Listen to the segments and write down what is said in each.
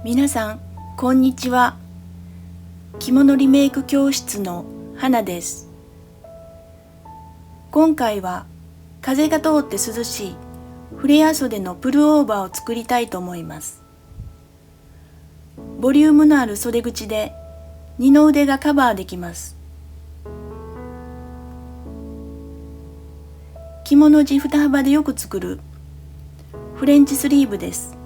皆さん、こんにちは。着物リメイク教室の花です。今回は風が通って涼しいフレア袖のプルオーバーを作りたいと思います。ボリュームのある袖口で二の腕がカバーできます。着物地二幅でよく作るフレンチスリーブです。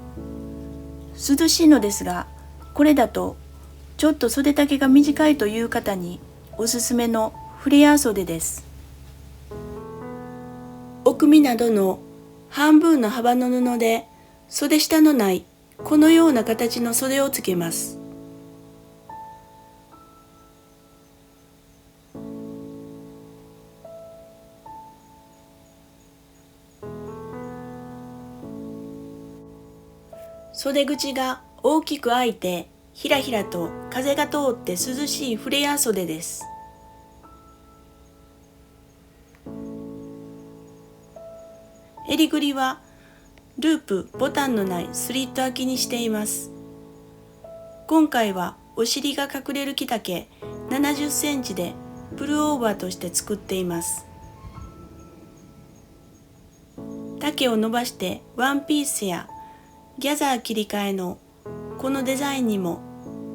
涼しいのですが、これだとちょっと袖丈が短いという方におすすめのフレア袖です。奥身などの半分の幅の布で袖下のないこのような形の袖をつけます。袖口が大きく開いてひらひらと風が通って涼しいフレア袖です。襟ぐりはループボタンのないスリット開きにしています。今回はお尻が隠れる着丈70センチでプルオーバーとして作っています。丈を伸ばしてワンピースやギャザー切り替えのこのデザインにも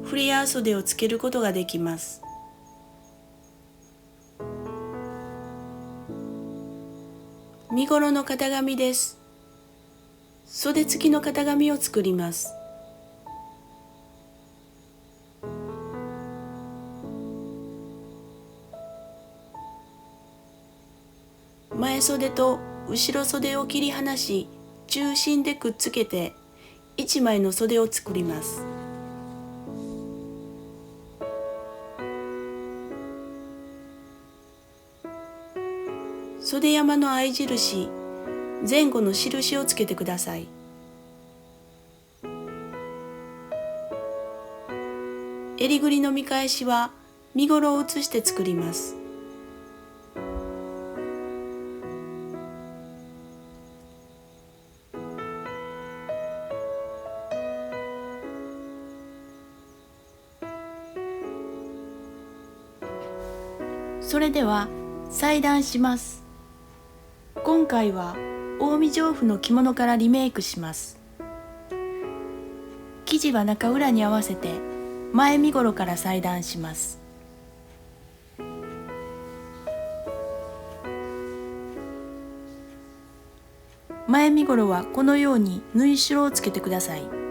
フレア袖をつけることができます。身ごろの型紙です。袖付きの型紙を作ります。前袖と後ろ袖を切り離し、中心でくっつけて1枚の袖を作ります。袖山の合い印、前後の印をつけてください。襟ぐりの見返しは身ごろを写して作ります。それでは裁断します。今回は近江上布の着物からリメイクします。生地は中裏に合わせて前身ごろから裁断します。前身ごろはこのように縫い代をつけてください。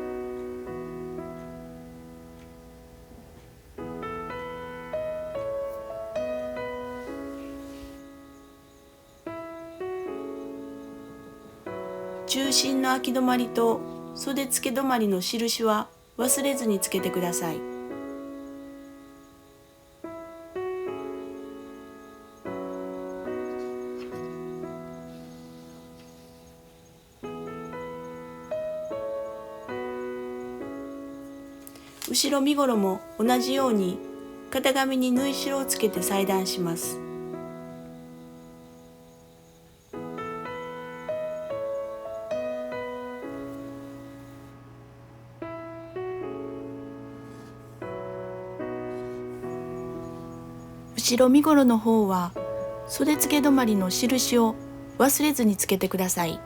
中心の空き止まりと袖付け止まりの印は忘れずにつけてください。後ろ身ごろも同じように型紙に縫い代をつけて裁断します。後ろ身ごろの方は袖付け止まりの印を忘れずにつけてください。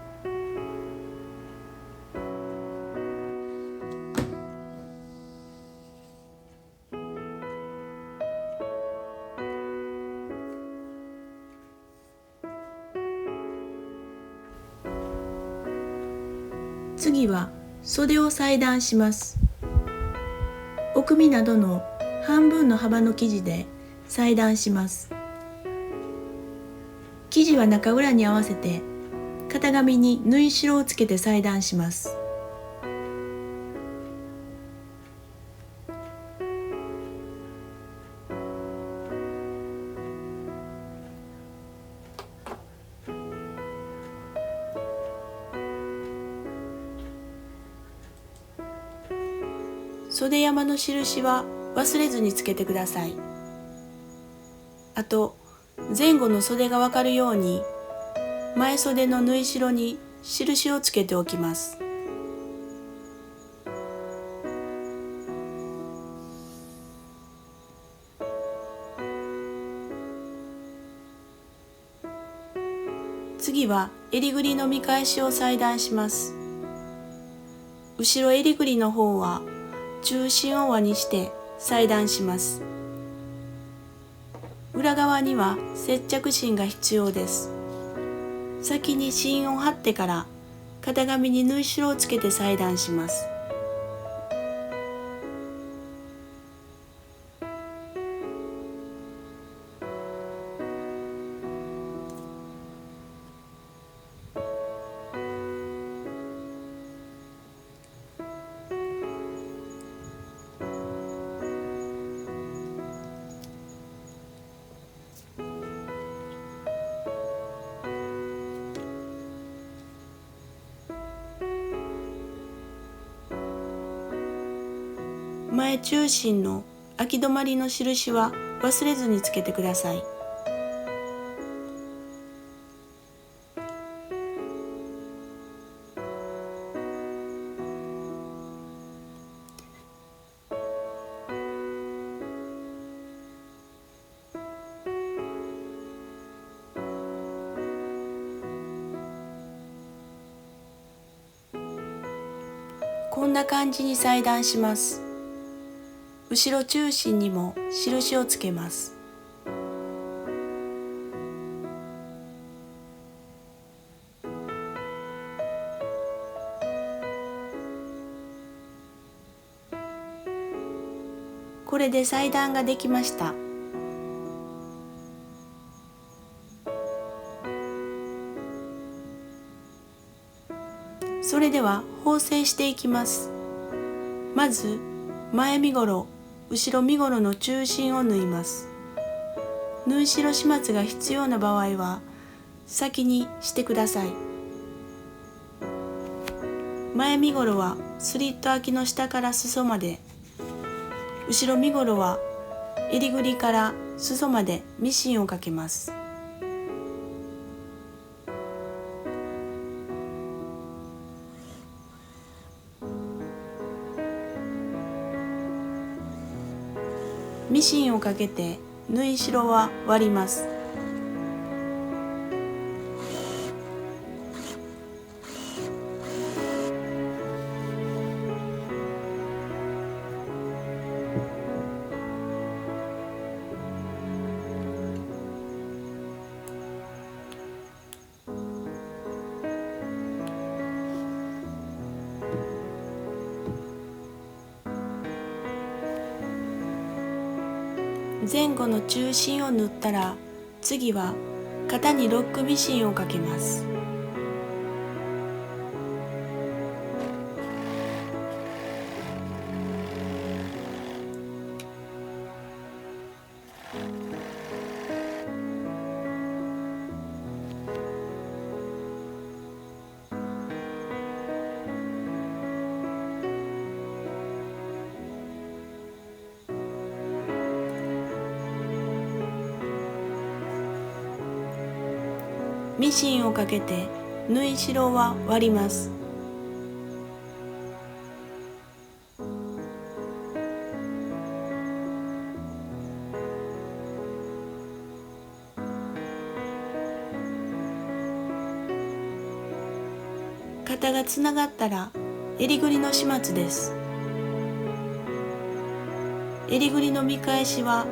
次は袖を裁断します。奥身などの半分の幅の生地で裁断します。生地は中裏に合わせて型紙に縫い代をつけて裁断します。袖山の印は忘れずにつけてください。あと前後の袖がわかるように前袖の縫い代に印をつけておきます。次は襟ぐりの見返しを裁断します。後ろ襟ぐりの方は中心を輪にして裁断します。裏側には接着芯が必要です。先に芯を貼ってから型紙に縫い代をつけて裁断します。前中心の空き止まりの印は忘れずにつけてください。こんな感じに裁断します。後ろ中心にも印をつけます。これで裁断ができました。それでは縫製していきます。まず前身ごろ、後ろ身ごろの中心を縫います。縫い代始末が必要な場合は先にしてください。前身ごろはスリット開きの下から裾まで、後ろ身ごろは襟ぐりから裾までミシンをかけます。ミシンをかけて縫い代は割ります。前後の中心を縫ったら、次は肩にロックミシンをかけます。ミシンをかけて縫い代は割ります。肩がつながったら襟ぐりの始末です。襟ぐりの見返しは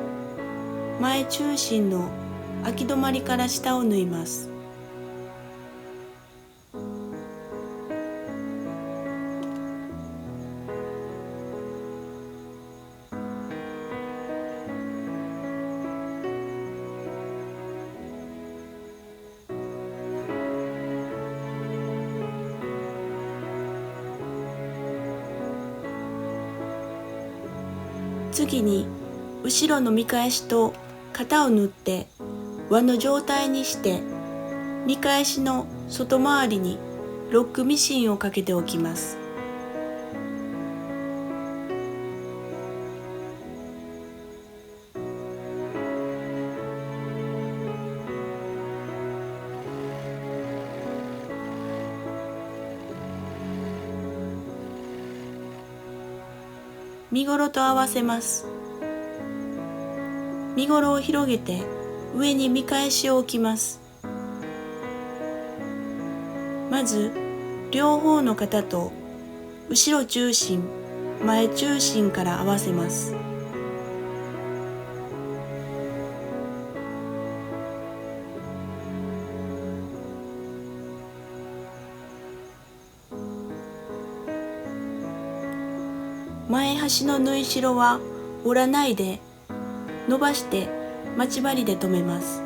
前中心の空き止まりから下を縫います。次に後ろの見返しと肩を縫って輪の状態にして、見返しの外回りにロックミシンをかけておきます。身ごろと合わせます。身ごろを広げて上に見返しを置きます。まず両方の肩と後ろ中心、前中心から合わせます。前端の縫い代は折らないで伸ばして待ち針で留めます。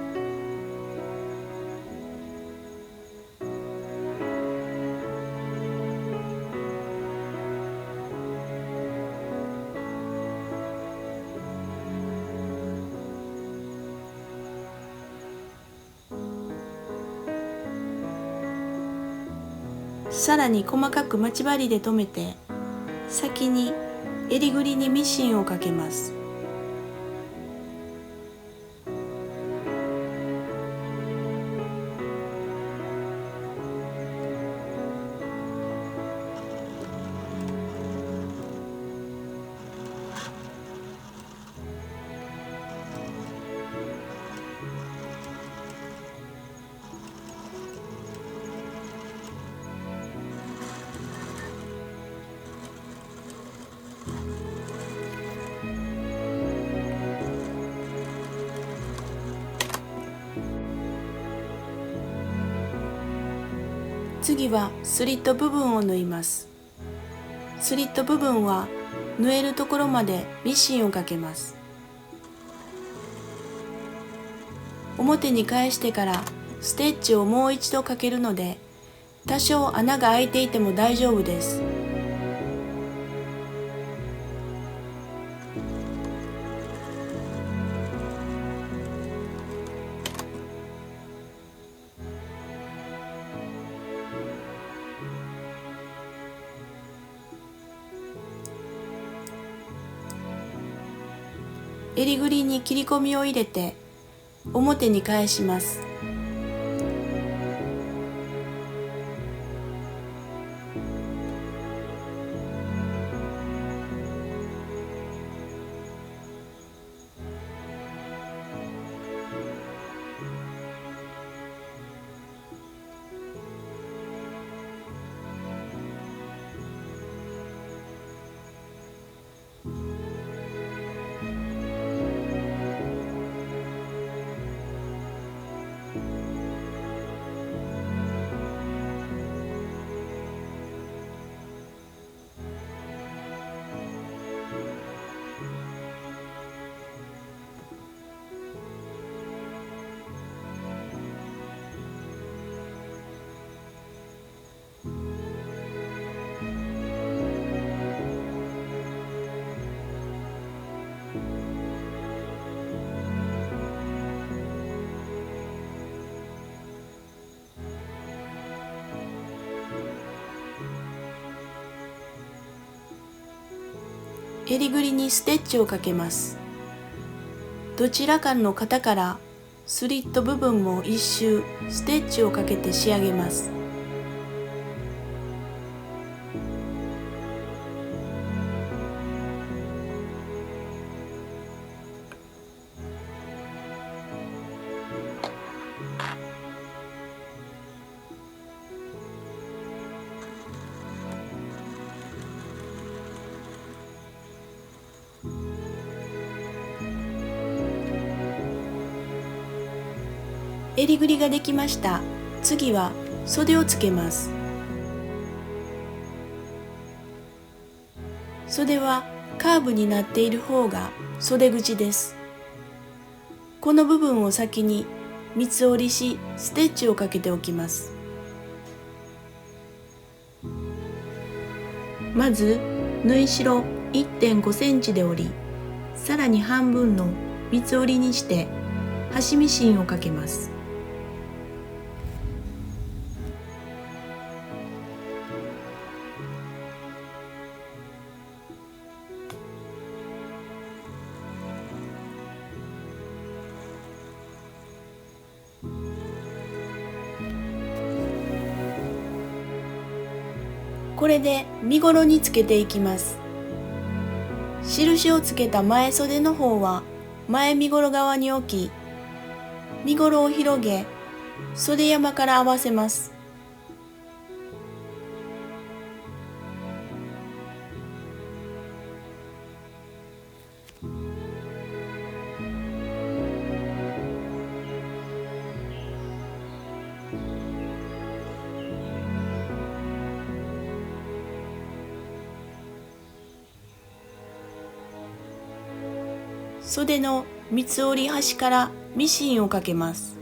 さらに細かく待ち針で留めて、先に襟ぐりにミシンをかけます。次はスリット部分を縫います。スリット部分は縫えるところまでミシンをかけます。表に返してからステッチをもう一度かけるので、多少穴が開いていても大丈夫です。襟ぐりに切り込みを入れて表に返します。襟ぐりにステッチをかけます。どちらかの肩からスリット部分も一周ステッチをかけて仕上げます。襟ぐりができました。次は袖をつけます。袖はカーブになっている方が袖口です。この部分を先に三つ折りしステッチをかけておきます。まず縫い代 1.5 センチで折り、さらに半分の三つ折りにして端ミシンをかけます。これで身ごろにつけていきます。印をつけた前袖の方は前身ごろ側に置き、身ごろを広げ袖山から合わせます。袖の三つ折り端からミシンをかけます。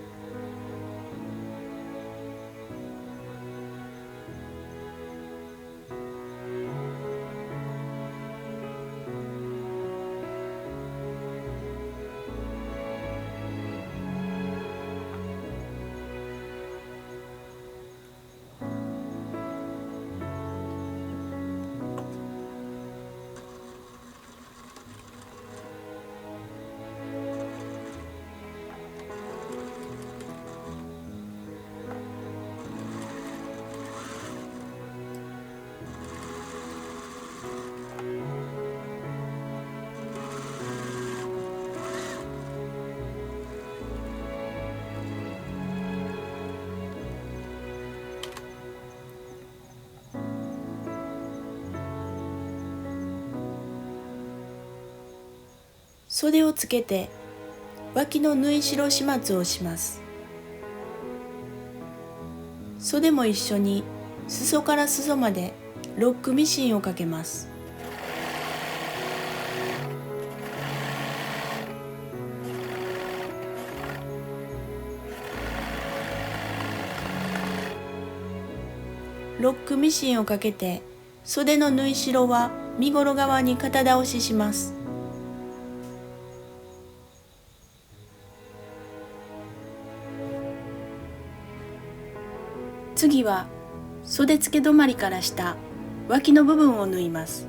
袖をつけて脇の縫い代始末をします。袖も一緒に裾から裾までロックミシンをかけます。ロックミシンをかけて袖の縫い代は身ごろ側に肩倒しします。次は袖付け止まりから下脇の部分を縫います。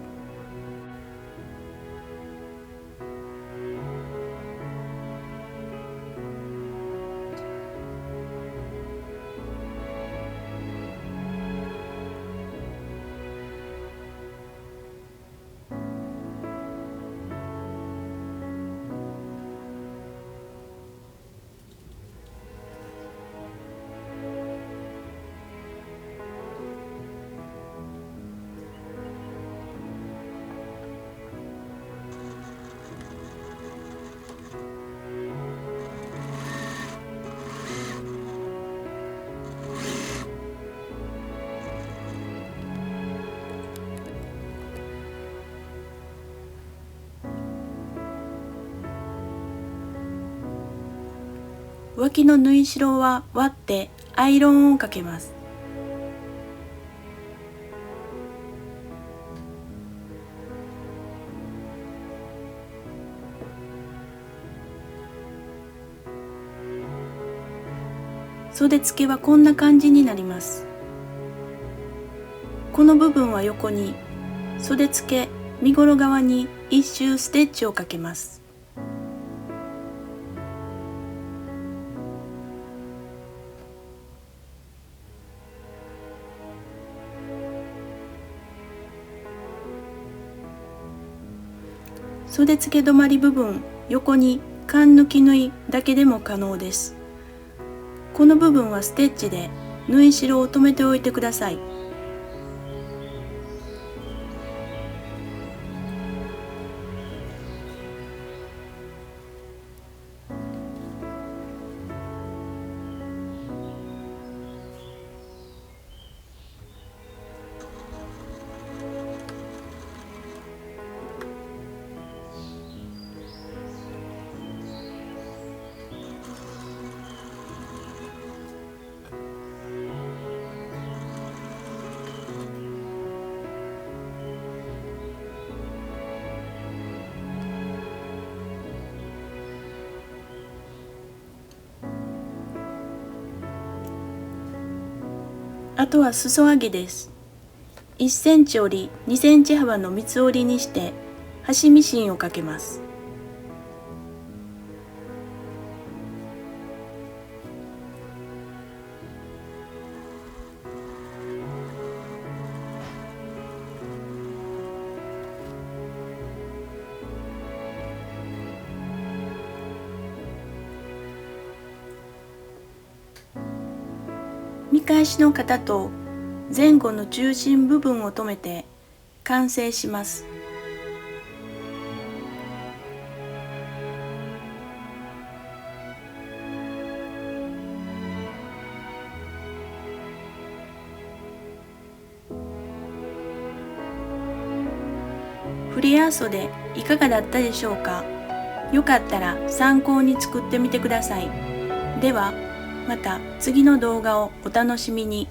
脇の縫い代は割ってアイロンをかけます。袖付けはこんな感じになります。この部分は横に、袖付け身ごろ側に一周ステッチをかけます。袖付け止まり部分横に缶抜き縫いだけでも可能です。この部分はステッチで縫い代を留めておいてください。あとは裾上げです。1センチ折り2センチ幅の三つ折りにして端ミシンをかけます。見返しの肩と前後の中心部分を留めて完成します。フレア袖いかがだったでしょうか。よかったら参考に作ってみてください。ではまた次の動画をお楽しみに。